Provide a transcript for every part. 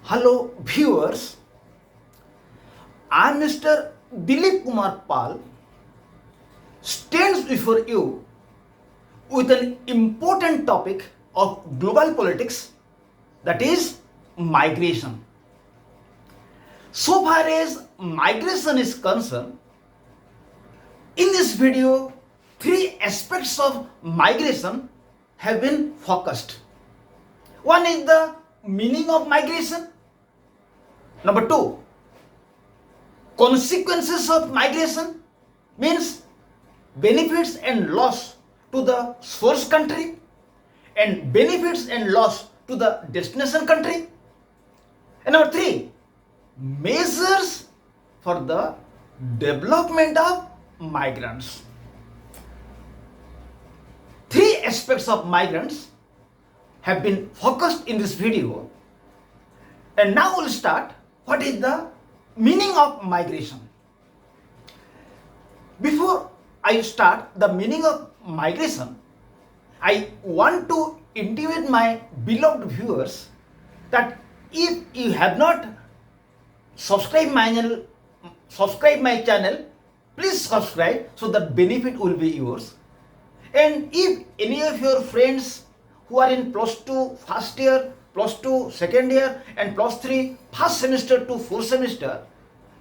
Hello viewers, I am Mr. Dilip Kumar Pal, stands before you with an important topic of global politics, that is migration. So far as migration is concerned, in this video, three aspects of migration have been focused. One is the meaning of migration. Number two, consequences of migration, means benefits and loss to the source country and benefits and loss to the destination country. And number three, measures for the development of migrants. Three aspects of migrants have been focused in this video, and now we'll start what is the meaning of migration. Before I start the meaning of migration, I want to intimate my beloved viewers that if you have not subscribed my channel, please subscribe so that benefit will be yours. And if any of your friends who are in plus 2 first year, plus 2 second year and plus 3 first semester to fourth semester,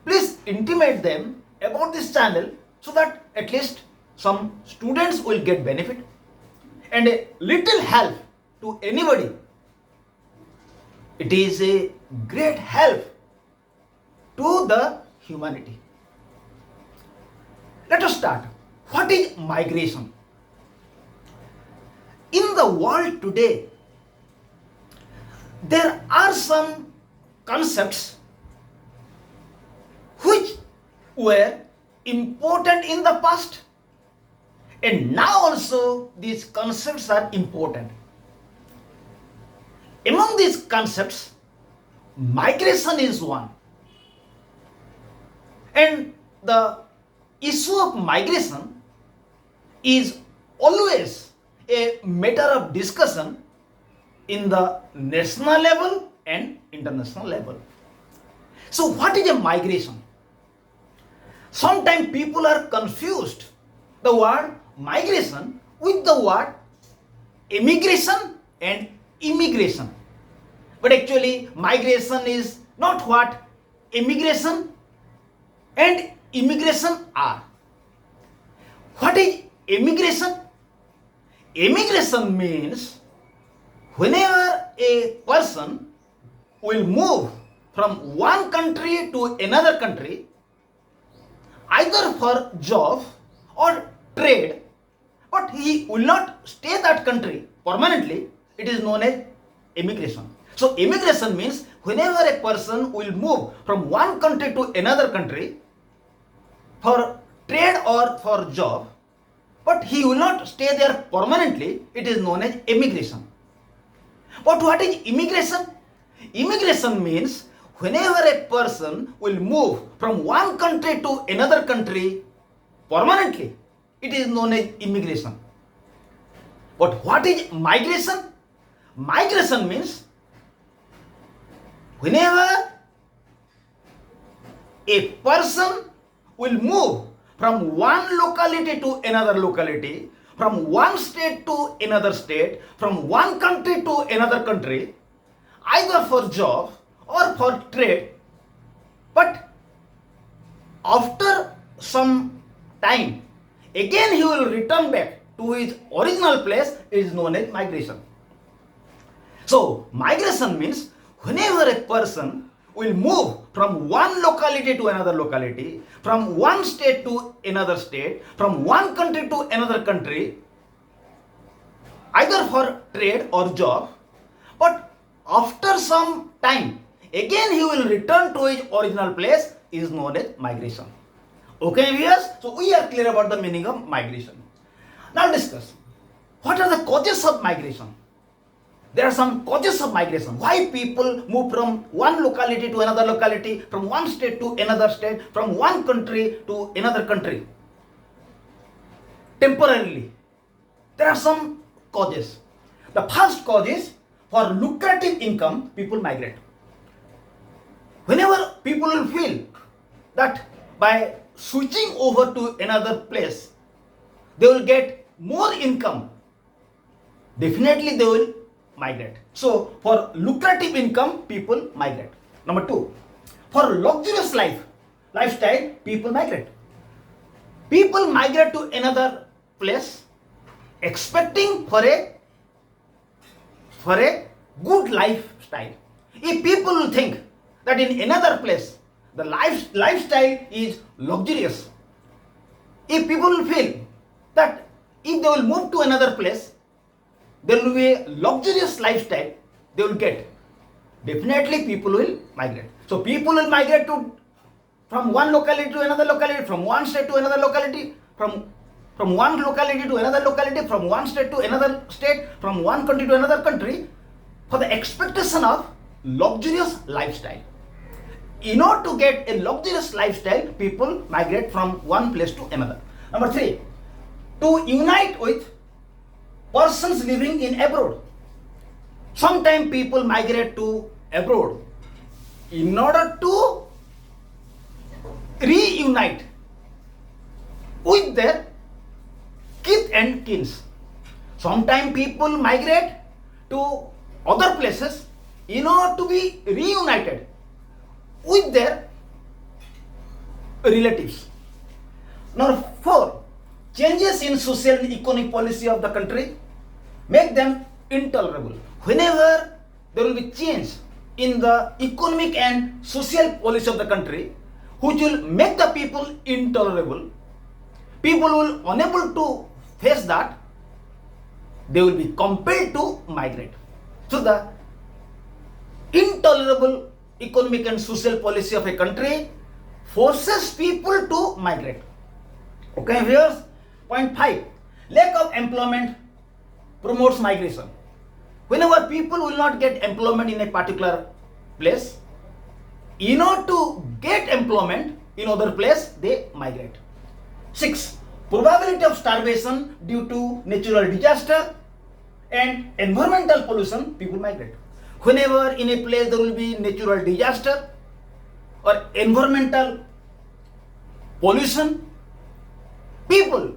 please intimate them about this channel so that at least some students will get benefit and a little help to anybody. It is a great help to the humanity. Let us start. What is migration? In the world today, there are some concepts which were important in the past, and now also these concepts are important. Among these concepts, migration is one. And the issue of migration is always a matter of discussion in the national level and international level. So what is a migration? Sometimes people are confused the word migration with the word immigration and immigration. But actually migration is not what immigration and immigration are. What is immigration? Immigration means whenever a person will move from one country to another country, either for job or trade, but he will not stay that country permanently, it is known as immigration. So immigration means whenever a person will move from one country to another country for trade or for job, but he will not stay there permanently, it is known as immigration. But what is immigration? Immigration means whenever a person will move from one country to another country permanently, it is known as immigration. But what is migration? Migration means whenever a person will move from one locality to another locality, from one state to another state, from one country to another country, either for job or for trade, but after some time, again he will return back to his original place, is known as migration. So migration means whenever a person will move from one locality to another locality, from one state to another state, from one country to another country, either for trade or job, but after some time, again he will return to his original place, is known as migration. Okay viewers, so we are clear about the meaning of migration. Now discuss, what are the causes of migration? There are some causes of migration. Why people move from one locality to another locality, from one state to another state, from one country to another country temporarily? There are some causes. The first cause is for lucrative income, people migrate. Whenever people will feel that by switching over to another place, they will get more income, definitely they will migrate. So for lucrative income, people migrate. Number two, for luxurious lifestyle, people migrate. People migrate to another place expecting for a good lifestyle. If people will think that in another place the lifestyle is luxurious, if people will feel that if they will move to another place there will be a luxurious lifestyle they will get, definitely people will migrate. So people will migrate from one locality to another locality, from one state to another locality, from one locality to another locality, from one state to another state, from one country to another country, for the expectation of luxurious lifestyle. In order to get a luxurious lifestyle, people migrate from one place to another. Number three, to unite with persons living in abroad. Sometimes people migrate to abroad in order to reunite with their kith and kins. Sometimes people migrate to other places in order to be reunited with their relatives. Number four, changes in social and economic policy of the country make them intolerable. Whenever there will be change in the economic and social policy of the country, which will make the people intolerable, people will unable to face that, they will be compelled to migrate. So the intolerable economic and social policy of a country forces people to migrate. Okay, here's point 5. Lack of employment promotes migration. Whenever people will not get employment in a particular place, in order to get employment in other place, they migrate. 6. Probability of starvation due to natural disaster and environmental pollution, people migrate. Whenever in a place there will be natural disaster or environmental pollution, people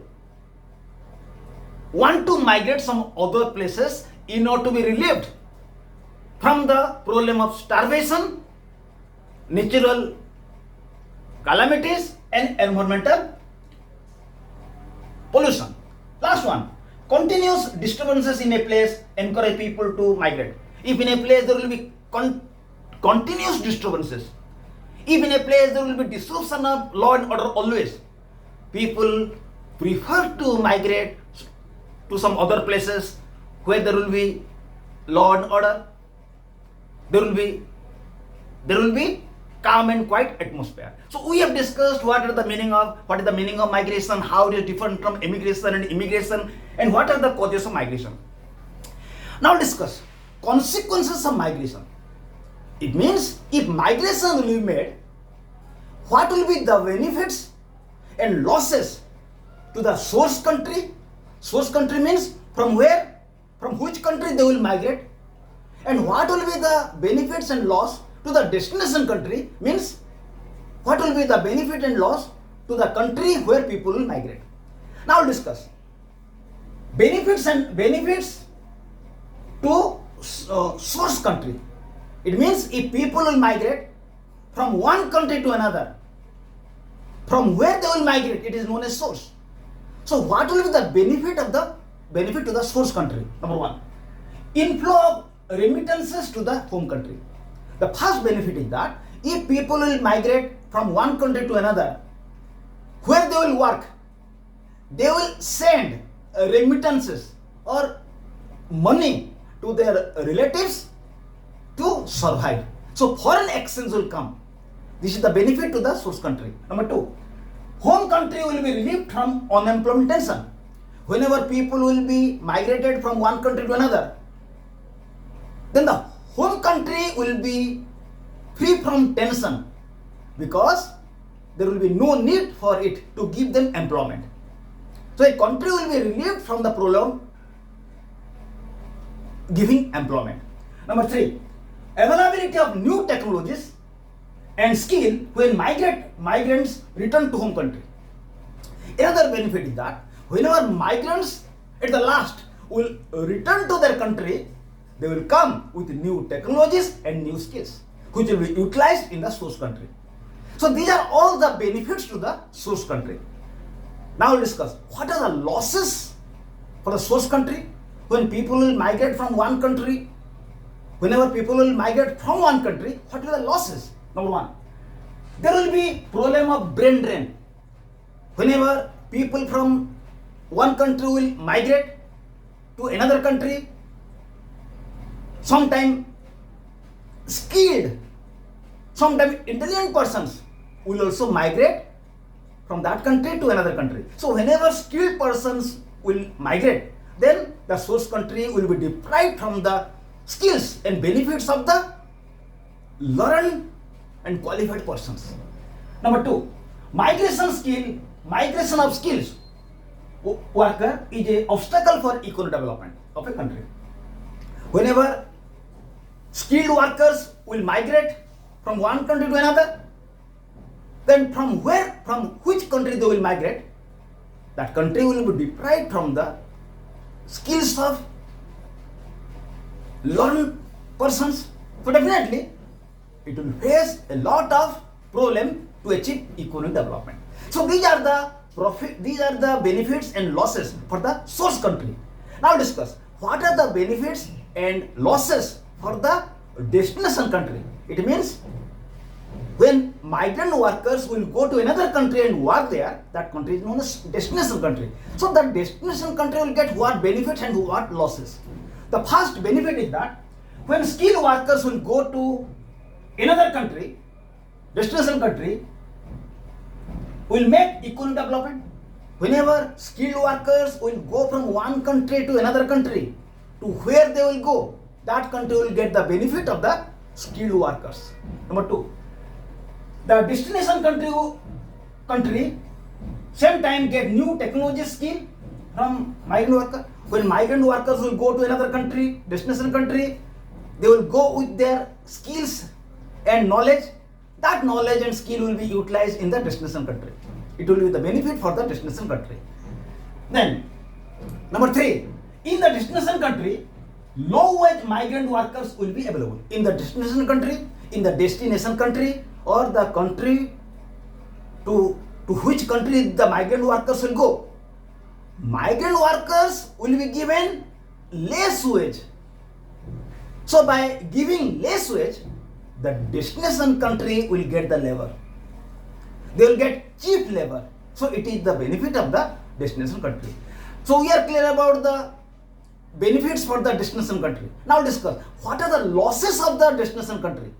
want to migrate some other places in order to be relieved from the problem of starvation, natural calamities and environmental pollution. Last one, continuous disturbances in a place encourage people to migrate. If in a place there will be continuous disturbances, if in a place there will be disruption of law and order always, people prefer to migrate to some other places where there will be law and order, there will be calm and quiet atmosphere. So we have discussed what is the meaning of migration, how it is different from immigration and immigration, and what are the causes of migration. Now discuss consequences of migration. It means if migration will be made, what will be the benefits and losses to the source country? Source country means from where, from which country they will migrate, and what will be the benefits and loss to the destination country, means what will be the benefit and loss to the country where people will migrate. Now discuss benefits to source country. It means if people will migrate from one country to another, from where they will migrate, it is known as source. So what will be the benefit to the source country? Number one, inflow of remittances to the home country. The first benefit is that if people will migrate from one country to another, where they will work, they will send remittances or money to their relatives to survive. So foreign exchange will come. This is the benefit to the source country. Number two, home country will be relieved from unemployment tension. Whenever people will be migrated from one country to another, then the home country will be free from tension because there will be no need for it to give them employment. So a country will be relieved from the problem giving employment. Number three, availability of new technologies and skill when migrants return to home country. Another benefit is that whenever migrants at the last will return to their country, they will come with new technologies and new skills which will be utilized in the source country. So these are all the benefits to the source country. Now we'll discuss what are the losses for the source country when people will migrate from one country. Whenever people will migrate from one country, what are the losses? Number one, there will be problem of brain drain. Whenever people from one country will migrate to another country, sometimes skilled, sometimes intelligent persons will also migrate from that country to another country. So whenever skilled persons will migrate, then the source country will be deprived from the skills and benefits of the learned and qualified persons. Number two, migration of skills worker is an obstacle for economic development of a country. Whenever skilled workers will migrate from one country to another, then from which country they will migrate, that country will be deprived from the skills of learned persons. So definitely it will face a lot of problem to achieve economic development. So these are the benefits and losses for the source country. Now discuss what are the benefits and losses for the destination country. It means when migrant workers will go to another country and work there, that country is known as destination country. So the destination country will get what benefits and what losses. The first benefit is that when skilled workers will go to another country, destination country, will make economic development. Whenever skilled workers will go from one country to another country, to where they will go, that country will get the benefit of the skilled workers. Number two, the destination country same time get new technology skill from migrant worker. When migrant workers will go to another country, destination country, they will go with their skills and knowledge. That knowledge and skill will be utilized in the destination country. It will be the benefit for the destination country. Then, number three, in the destination country, low-wage migrant workers will be available. In the destination country, or the country to which country the migrant workers will go, migrant workers will be given less wage. So by giving less wage, the destination country will get the labor. They will get cheap labor. So it is the benefit of the destination country. So we are clear about the benefits for the destination country. Now discuss what are the losses of the destination country.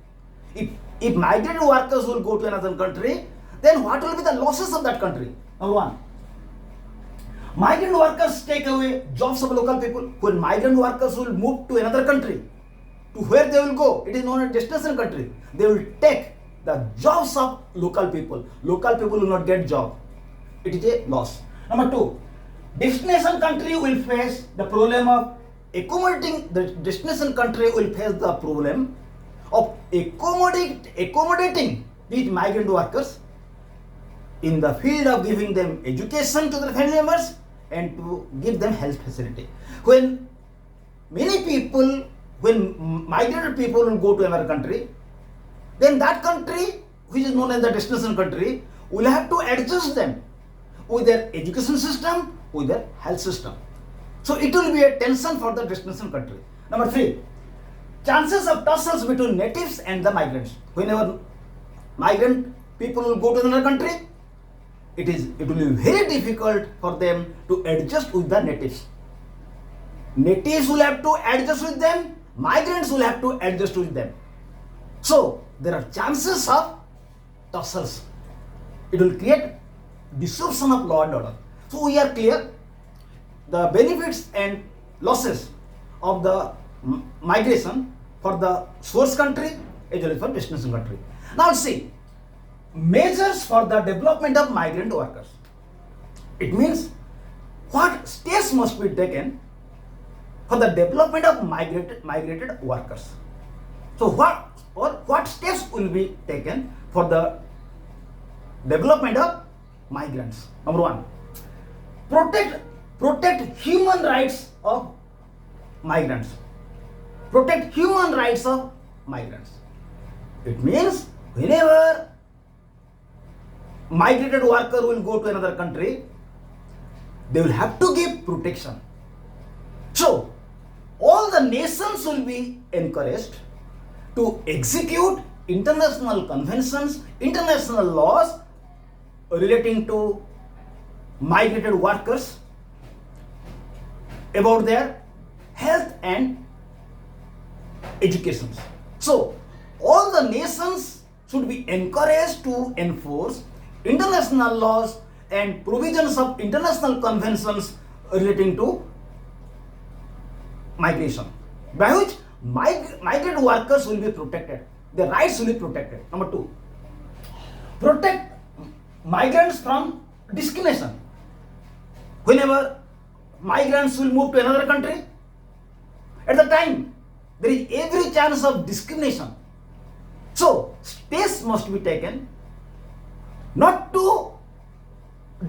If migrant workers will go to another country, then what will be the losses of that country? Number one, migrant workers take away jobs of local people. When migrant workers will move to another country, to where they will go, it is known as destination country. They will take the jobs of local people. Local people will not get job. It is a loss. Number two, destination country will face the problem of accommodating. The destination country will face the problem of accommodating these migrant workers in the field of giving them education to their family members and to give them health facility. When migrated people will go to another country, then that country, which is known as the destination country, will have to adjust them with their education system, with their health system. So it will be a tension for the destination country. Number three, chances of tussles between natives and the migrants. Whenever migrant people will go to another country, it will be very difficult for them to adjust with the natives. Natives will have to adjust with them, migrants will have to adjust with them. So there are chances of tussles. It will create disruption of law and order. So we are clear the benefits and losses of the migration for the source country as well as for destination country. Now let's see measures for the development of migrant workers. It means what steps must be taken for the development of migrated workers. So what steps will be taken for the development of migrants. Number one, protect human rights of migrants. Protect human rights of migrants. It means whenever migrated worker will go to another country, they will have to give protection. So, all the nations will be encouraged to execute international conventions, international laws relating to migrated workers about their health and education. So, all the nations should be encouraged to enforce international laws and provisions of international conventions relating to migration, by which migrant workers will be protected, their rights will be protected. Number two, protect migrants from discrimination. Whenever migrants will move to another country, at the time there is every chance of discrimination. So steps must be taken not to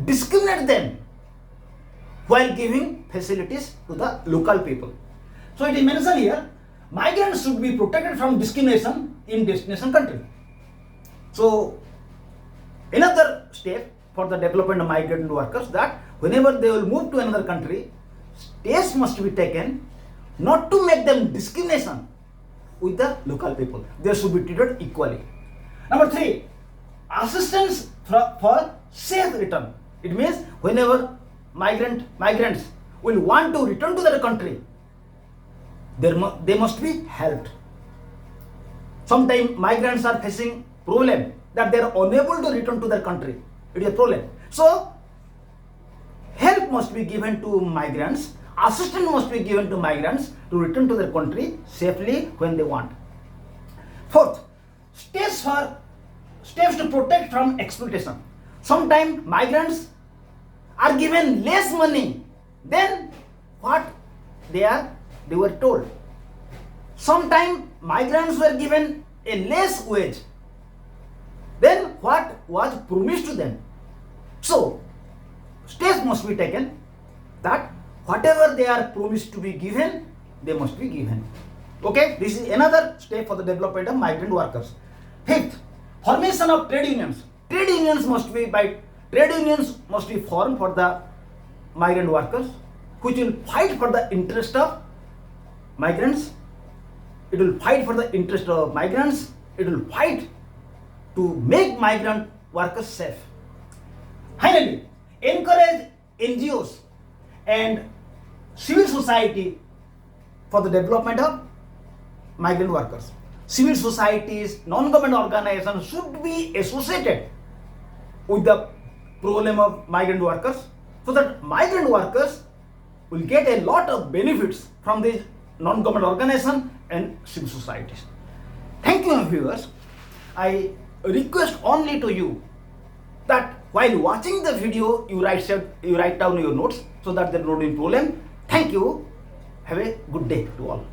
discriminate them while giving facilities to the local people. So it is mentioned here, migrants should be protected from discrimination in destination country. So another step for the development of migrant workers, that whenever they will move to another country, steps must be taken not to make them discrimination with the local people. They should be treated equally. Number three, assistance for safe return. It means whenever migrants will want to return to their country, they must be helped. Sometimes migrants are facing problem that they are unable to return to their country. It is a problem. So help must be given to migrants, assistance must be given to migrants to return to their country safely when they want. Fourth, steps to protect from exploitation. Sometimes migrants are given less money than what they were told. Sometimes migrants were given a less wage than what was promised to them. So steps must be taken that whatever they are promised to be given, they must be given. Okay, this is another step for the development of migrant workers. Fifth, formation of trade unions. Trade unions must be formed for the migrant workers, which will fight for the interest of migrants. It will fight for the interest of migrants. It will fight to make migrant workers safe. Finally, encourage NGOs and civil society for the development of migrant workers. Civil societies, non-government organizations should be associated with the problem of migrant workers, so that migrant workers will get a lot of benefits from these non-government organizations and civil societies. Thank you, viewers. I request only to you that while watching the video, you write down your notes so that there will not be problem. Thank you. Have a good day to all.